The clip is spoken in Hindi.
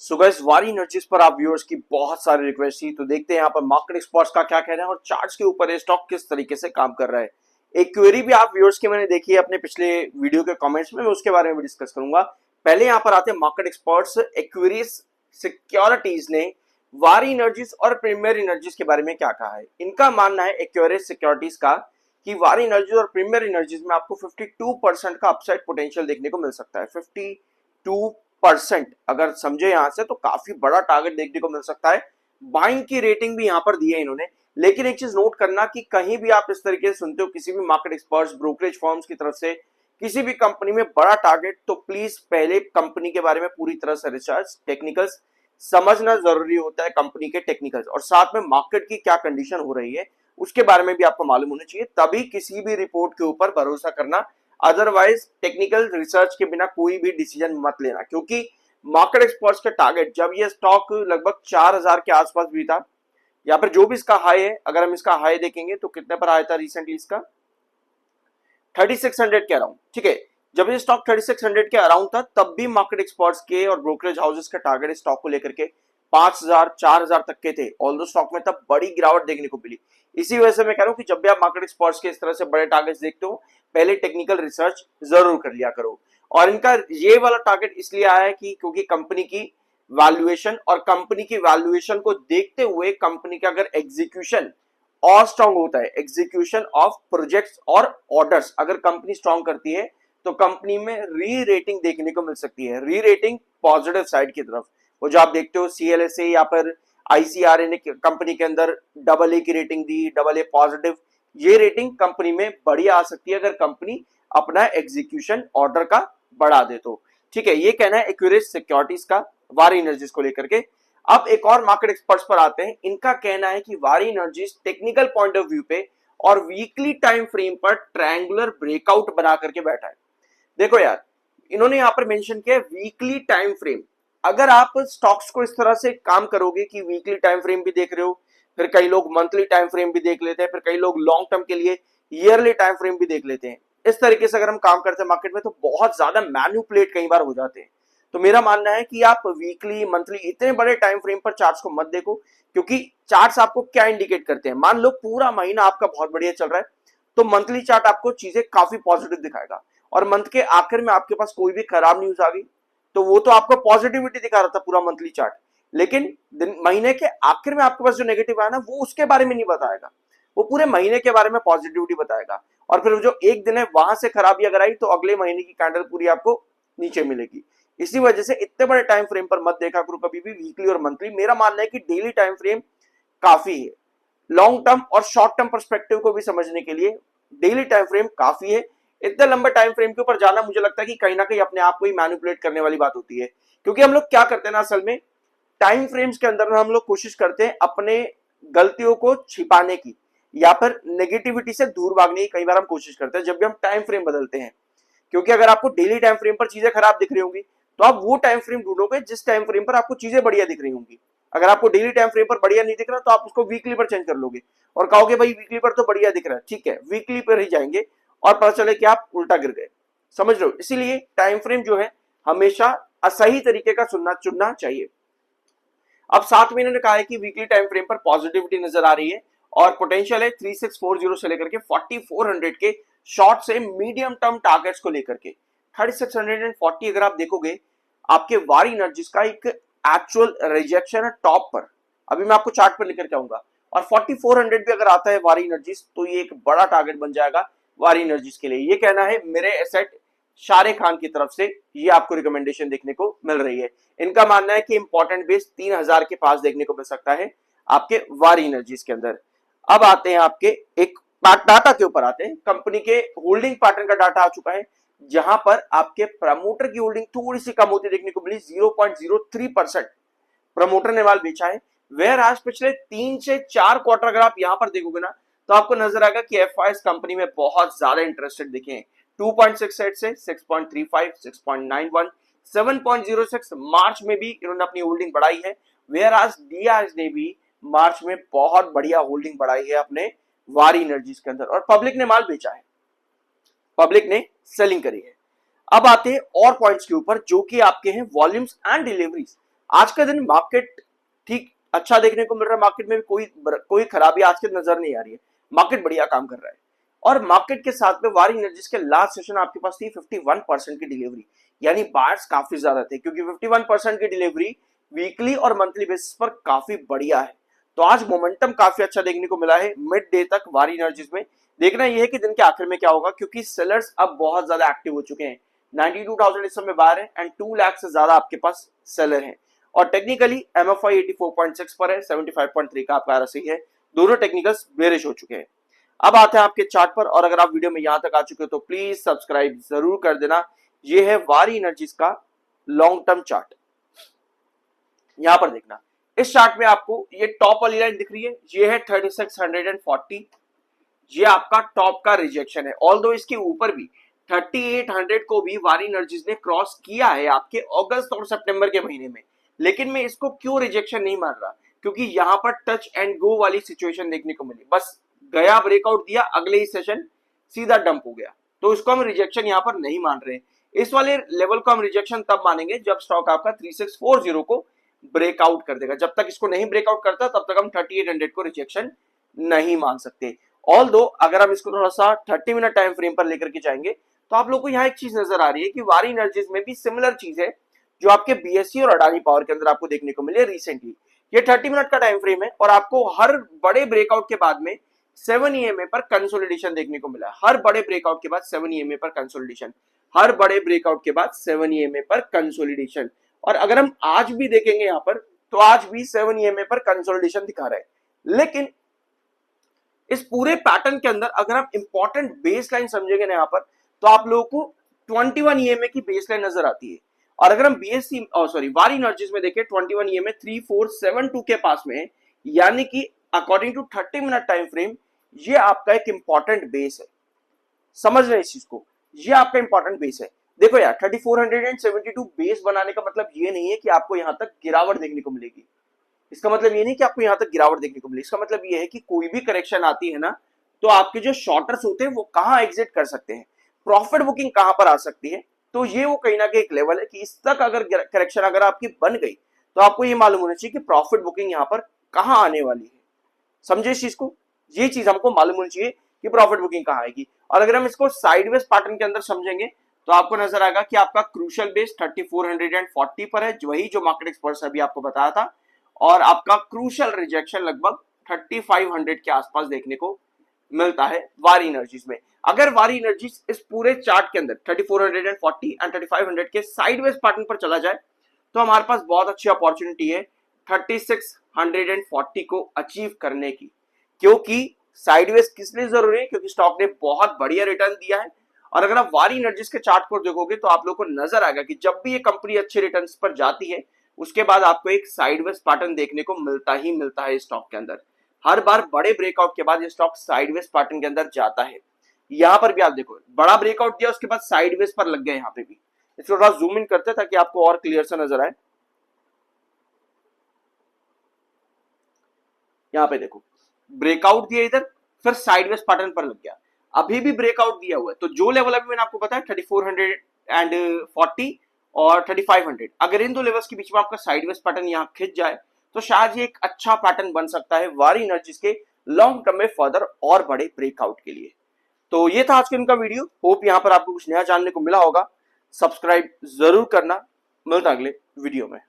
सो गाइस वारी एनर्जीज पर आप व्यूअर्स की बहुत सारी रिक्वेस्ट थी, तो देखते हैं यहाँ पर मार्केट एक्सपर्ट्स का क्या कहना है और चार्ट्स के ऊपर ये स्टॉक किस तरीके से काम कर रहा है। एक क्वेरी भी आप व्यूअर्स की मैंने देखी है अपने पिछले वीडियो के कमेंट्स में, मैं उसके बारे में भी डिस्कस करूंगा। पहले यहाँ पर आते हैं मार्केट एक्सपर्ट्स एक्वेरियस सिक्योरिटीज ने वारी एनर्जीज और प्रीमियर एनर्जीज के बारे में क्या कहा है। इनका मानना है एक्वेरियस सिक्योरिटीज का कि वारी एनर्जीज और प्रीमियर एनर्जीज में आपको 52% का अपसाइड पोटेंशियल देखने को मिल सकता है। 52% अगर समझे यहां से तो काफी बड़ा टारगेट देखने को मिल सकता है। बाइंग की रेटिंग भी यहां पर दी है इन्होंने। लेकिन एक चीज नोट करना कि कहीं भी आप इस तरीके से सुनते हो किसी भी मार्केट एक्सपर्ट्स ब्रोकरेज फर्म्स की तरफ से किसी भी कंपनी में बड़ा टारगेट, तो प्लीज पहले कंपनी के बारे में पूरी तरह से रिसर्च टेक्निकल्स समझना जरूरी होता है, कंपनी के टेक्निकल्स और साथ में मार्केट की क्या कंडीशन हो रही है उसके बारे में भी आपको मालूम होना चाहिए, तभी किसी भी रिपोर्ट के ऊपर भरोसा करना। अदरवाइज टेक्निकल रिसर्च के बिना कोई भी डिसीजन मत लेना, क्योंकि मार्केट एक्सपर्ट्स का टारगेट जब ये स्टॉक लगभग 4000 के आसपास भी था, या फिर जो भी इसका हाई है, अगर हम इसका हाई देखेंगे तो कितने पर आया था रिसेंटली, इसका 3600 के अराउंड। ठीक है, जब ये स्टॉक 3600 के अराउंड था तब भी मार्केट एक्सपर्ट्स के और ब्रोकरेज हाउसेस का टारगेट स्टॉक को लेकर के 5000 4000 तक के थे। ऑल्दो स्टॉक में तब बड़ी गिरावट देखने को मिली। इसी वजह से मैं कह रहा हूं कि जब भी आप मार्केट एक्सपर्ट्स के इस तरह से बड़े टारगेट्स देखते हो, पहले टेक्निकल रिसर्च जरूर कर लिया करो। और इनका ये वाला टारगेट इसलिए आया है कि क्योंकि कंपनी की वैल्यूएशन और कंपनी की वैल्यूएशन को देखते हुए कंपनी का अगर एग्जीक्यूशन और स्ट्रांग होता है, एग्जीक्यूशन ऑफ प्रोजेक्ट्स और ऑर्डर्स अगर कंपनी स्ट्रांग करती है तो कंपनी में री रेटिंग देखने को मिल सकती है। री रेटिंग पॉजिटिव साइड की तरफ, वो जो आप देखते हो CLSA या फिर ICRA ने कंपनी के अंदर AA की रेटिंग दी, AA पॉजिटिव, ये रेटिंग कंपनी में बढ़िया आ सकती है अगर कंपनी अपना एग्जीक्यूशन ऑर्डर का बढ़ा दे तो। ठीक है, ये कहना है एक्यूरेस सिक्योरिटीज का वारी एनर्जीज को लेकर के। अब एक और मार्केट एक्सपर्ट्स पर आते हैं। इनका कहना है कि वारी energies technical point of view पे और वीकली टाइम फ्रेम पर ट्रायंगुलर ब्रेकआउट बना करके बैठा है। देखो यार, इन्होंने यहां पर मेंशन किया वीकली टाइम फ्रेम। अगर आप स्टॉक्स को इस तरह से काम करोगे कि वीकली टाइम फ्रेम भी देख रहे हो, फिर कई लोग मंथली टाइम फ्रेम भी देख लेते हैं, फिर कई लोग लॉन्ग टर्म के लिए ईयरली टाइम फ्रेम भी देख लेते हैं, इस तरीके से अगर हम काम करते हैं मार्केट में तो बहुत ज्यादा मैन्युपुलेट कई बार हो जाते हैं। तो मेरा मानना है कि आप वीकली मंथली इतने बड़े टाइम फ्रेम पर चार्ट्स को मत देखो, क्योंकि चार्ट्स आपको क्या इंडिकेट करते हैं। मान लो पूरा महीना आपका बहुत बढ़िया चल रहा है तो मंथली चार्ट आपको चीजें काफी पॉजिटिव दिखाएगा, और मंथ के आखिर में आपके पास कोई भी खराब न्यूज आ गई तो वो तो आपको पॉजिटिविटी दिखा रहा था पूरा मंथली चार्ट, लेकिन महीने के आखिर में आपके पास जो नेगेटिव आया ना वो उसके बारे में नहीं बताएगा, वो पूरे महीने के बारे में पॉजिटिविटी बताएगा। और फिर जो एक दिन है वहां से खराबी अगर आई तो अगले महीने की कैंडल पूरी आपको नीचे मिलेगी। इसी वजह से इतने बड़े टाइम फ्रेम पर मत देखा करो कभी भी वीकली और मंथली। मेरा मानना है कि डेली टाइम फ्रेम काफी है। लॉन्ग टर्म और शॉर्ट टर्म पर्सपेक्टिव को भी समझने के लिए डेली टाइम फ्रेम काफी है। इतने लंबे टाइम फ्रेम के ऊपर जाना मुझे लगता है कि कहीं ना कहीं अपने आप को ही मैनिपुलेट करने वाली बात होती है, क्योंकि हम लोग क्या करते हैं ना, असल में टाइम फ्रेम्स के अंदर हम लोग कोशिश करते हैं अपने गलतियों को छिपाने की या फिर नेगेटिविटी से दूर भागने की कई बार हम कोशिश करते हैं जब भी हम टाइम फ्रेम बदलते हैं। क्योंकि अगर आपको डेली टाइम फ्रेम पर चीजें खराब दिख रही होंगी तो आप वो टाइम फ्रेम ढूंढोगे जिस टाइम फ्रेम पर आपको चीजें बढ़िया दिख रही होंगी। अगर आपको डेली टाइम फ्रेम पर बढ़िया नहीं दिख रहा तो आप उसको वीकली पर चेंज कर लोगे और कहोगे भाई वीकली पर तो बढ़िया दिख रहा है, ठीक है वीकली पर ही जाएंगे और पता चले कि आप उल्टा गिर गए। समझ रहे हो? इसीलिए टाइम फ्रेम जो है हमेशा असही तरीके का चुनना चाहिए। अब साथ में इन्होंने कहा है कि वीकली टाइम फ्रेम पर पॉजिटिविटी नजर आ रही है और पोटेंशियल है 3640 से लेकर के 4400 के शॉर्ट से मीडियम टर्म टारगेट्स को लेकर के। 3640 अगर आप देखोगे आपके वारी एनर्जीज का एक एक्चुअल रिजेक्शन है टॉप पर, अभी मैं आपको चार्ट पर लेकर के आऊंगा, और 4400 भी अगर आता है वारी एनर्जीज तो ये एक बड़ा टारगेट बन जाएगा वारी एनर्जीज के लिए। ये कहना है मेरे एसेट शारे खान की तरफ से, ये आपको रिकमेंडेशन देखने को मिल रही है। इनका मानना है कि इंपॉर्टेंट बेस 3000 के पास देखने को मिल सकता है आपके वारी एनर्जीज के अंदर। अब आते हैं आपके एक डाटा के ऊपर आते हैं। कंपनी के होल्डिंग पैटर्न का डाटा आ चुका है जहां पर आपके प्रमोटर की होल्डिंग थोड़ी सी कम होती देखने को मिली, 0.03% प्रमोटर ने माल बेचा है। वेयर आज पिछले 3 से 4 क्वार्टर अगर आप यहां पर देखोगे ना तो आपको नजर आएगा कि एफआईएस कंपनी में बहुत ज्यादा इंटरेस्टेड दिखे हैं। 2.68 से 6.35, 6.91, 7.06 मार्च में भी इन्होंने अपनी होल्डिंग बढ़ाई है। वेयर आज डीआरएस ने भी मार्च में बहुत बढ़िया होल्डिंग बढ़ाई है अपने वारी एनर्जीज के अंदर, और पब्लिक ने माल बेचा है, पब्लिक ने सेलिंग करी है। अब आते हैं और पॉइंट्स के ऊपर जो कि आपके हैं वॉल्यूम्स एंड डिलीवरीज। आज का दिन मार्केट ठीक अच्छा देखने को मिल रहा है, मार्केट में कोई खराबी आज के नजर नहीं आ रही है, मार्केट बढ़िया काम कर रहा है। और मार्केट के साथ में वारी एनर्जीज के लास्ट सेशन आपके पास थी 51% की डिलीवरी, यानी बायर्स काफी ज्यादा थे, क्योंकि 51% की डिलीवरी वीकली और मंथली बेसिस पर काफी बढ़िया है। तो आज मोमेंटम काफी अच्छा देखने को मिला है मिड डे तक वारी एनर्जीज में। देखना यह है कि दिन के आखिर में क्या होगा, क्योंकि सेलर्स अब बहुत ज्यादा एक्टिव हो चुके हैं। 92,000 इस समय बाहर है एंड 2 लाख से ज्यादा आपके पास सेलर है। और टेक्निकली एमएफआई 84.6 पर है, 75.3 का आपका RSI है, दोनों टेक्निकल्स बेरिश हो चुके हैं। अब आते हैं आपके चार्ट पर, और अगर आप वीडियो में यहां तक आ चुके हो तो प्लीज सब्सक्राइब जरूर कर देना। ये है वारी एनर्जीज का लॉन्ग टर्म चार्ट। यहां पर देखना, इस चार्ट में आपको ये टॉप वाली लाइन दिख रही है, ये है 3640, ये आपका टॉप का रिजेक्शन है। ऑल्दो इसके ऊपर भी 3800 को भी वारी एनर्जीज ने क्रॉस किया है आपके अगस्त और सितंबर के महीने में, लेकिन मैं इसको क्यों रिजेक्शन नहीं मान रहा, क्योंकि यहां पर टच एंड गो वाली सिचुएशन देखने को मिली। बस गया, ब्रेकआउट दिया, अगले ही सेशन सीधा डंप हो गया, तो इसको हम रिजेक्शन यहां पर नहीं मान रहे। इस वाले लेवल को हम रिजेक्शन तब मानेंगे जब स्टॉक आपका 3640 को ब्रेकआउट कर देगा। जब तक इसको नहीं ब्रेकआउट करता तब तक हम 3800 को रिजेक्शन नहीं मान सकते। ऑल्दो अगर हम इसको थोड़ा सा 30 मिनट टाइम फ्रेम पर लेकर के जाएंगे तो आप लोग को यहाँ एक चीज नजर आ रही है कि वारी एनर्जीज में भी सिमिलर चीज है जो आपके बीएससी और अडानी पावर के अंदर आपको देखने को मिले रिसेंटली। ये 30 मिनट का टाइम फ्रेम है और आपको हर बड़े ब्रेकआउट के बाद में 7 EMA पर कंसोलिडेशन देखने को मिला। हर बड़े ब्रेकआउट के बाद 7 EMA पर कंसोलिडेशन, हर बड़े ब्रेकआउट के बाद 7 EMA पर कंसोलिडेशन। और अगर हम आज भी देखेंगे यहाँ पर तो आज भी 7 EMA पर कंसोलिडेशन दिखा रहा है। लेकिन इस पूरे पैटर्न के अंदर अगर आप इंपॉर्टेंट बेसलाइन समझेंगे ना यहाँ पर, तो आप लोगों को 21 EMA की बेसलाइन नजर आती है। और अगर हम वारी एनर्जीज में देखें 21 EMA 3472 के पास में है, यानी कि according to 30 minute time frame ये आपका एक इंपॉर्टेंट बेस है। समझ रहे हैं इस चीज को, ये आपका इंपॉर्टेंट बेस है। देखो यार 3472 बेस बनाने का मतलब ये नहीं है कि आपको यहां तक गिरावट देखने को मिलेगी। इसका मतलब ये नहीं कि आपको यहां तक गिरावट देखने को मिलेगी। इसका मतलब ये है कि कोई भी करेक्शन आती है ना, तो आपके जो शॉर्टर्स होते हैं वो कहां एग्जिट कर सकते हैं, प्रॉफिट बुकिंग कहां पर आ सकती है। तो ये वो कहीं ना कहीं एक लेवल है कि इस तक अगर करेक्शन अगर आपकी बन गई तो आपको ये मालूम होना चाहिए कि प्रॉफिट बुकिंग यहां पर कहां आने वाली है। समझे इस चीज को, ये चीज हमको मालूम होनी चाहिए कि प्रॉफिट बुकिंग कहां आएगी। और अगर हम इसको साइडवेज पैटर्न के अंदर समझेंगे तो आपको नजर आएगा कि आपका क्रूशियल बेस 3440 पर है, वही जो मार्केट एक्सपर्ट्स अभी आपको बताया था, और आपका क्रूशियल रिजेक्शन लगभग 3500 के आसपास देखने को मिलता है वारी एनर्जीज में। अगर वारी एनर्जीज इस पूरे चार्ट के अंदर 3440 एंड 3500 के साइडवेज पैटर्न पर चला जाए तो हमारे पास बहुत अच्छी अपॉर्चुनिटी है 3640 को अचीव करने की। क्योंकि साइडवेज किस लिए जरूरी है, क्योंकि स्टॉक ने बहुत बढ़िया रिटर्न दिया है। और अगर आप वारी एनर्जीज के चार्ट को देखोगे तो आप लोग को नजर आएगा कि जब भी ये कंपनी अच्छे रिटर्न्स पर जाती है उसके बाद आपको एक साइडवेज पैटर्न देखने को मिलता ही मिलता है स्टॉक के अंदर। हर बार बड़े ब्रेकआउट के बाद ये स्टॉक साइडवेज पैटर्न के अंदर जाता है। यहां पर भी आप देखो बड़ा ब्रेकआउट दिया, उसके बाद साइडवेज पर लग गया। यहाँ पे भी इसको थोड़ा जूम इन करते हैं ताकि आपको और क्लियर से नजर आए। यहाँ पे देखो ब्रेकआउट दिया इधर, फिर साइडवेज पैटर्न पर लग गया, अभी भी ब्रेकआउट दिया हुआ है। तो जो लेवल अभी मैंने आपको बताया 3440 और 3500, अगर इन दो लेवल्स के बीच में आपका साइडवेज पैटर्न यहाँ खिंच जाए तो शायद ये एक अच्छा पैटर्न बन सकता है वारी एनर्जीज के लॉन्ग टर्म में फर्दर और बड़े ब्रेकआउट के लिए। तो ये था आज के इनका वीडियो, होप यहाँ पर आपको कुछ नया जानने को मिला होगा। सब्सक्राइब जरूर करना, मिलता अगले वीडियो में।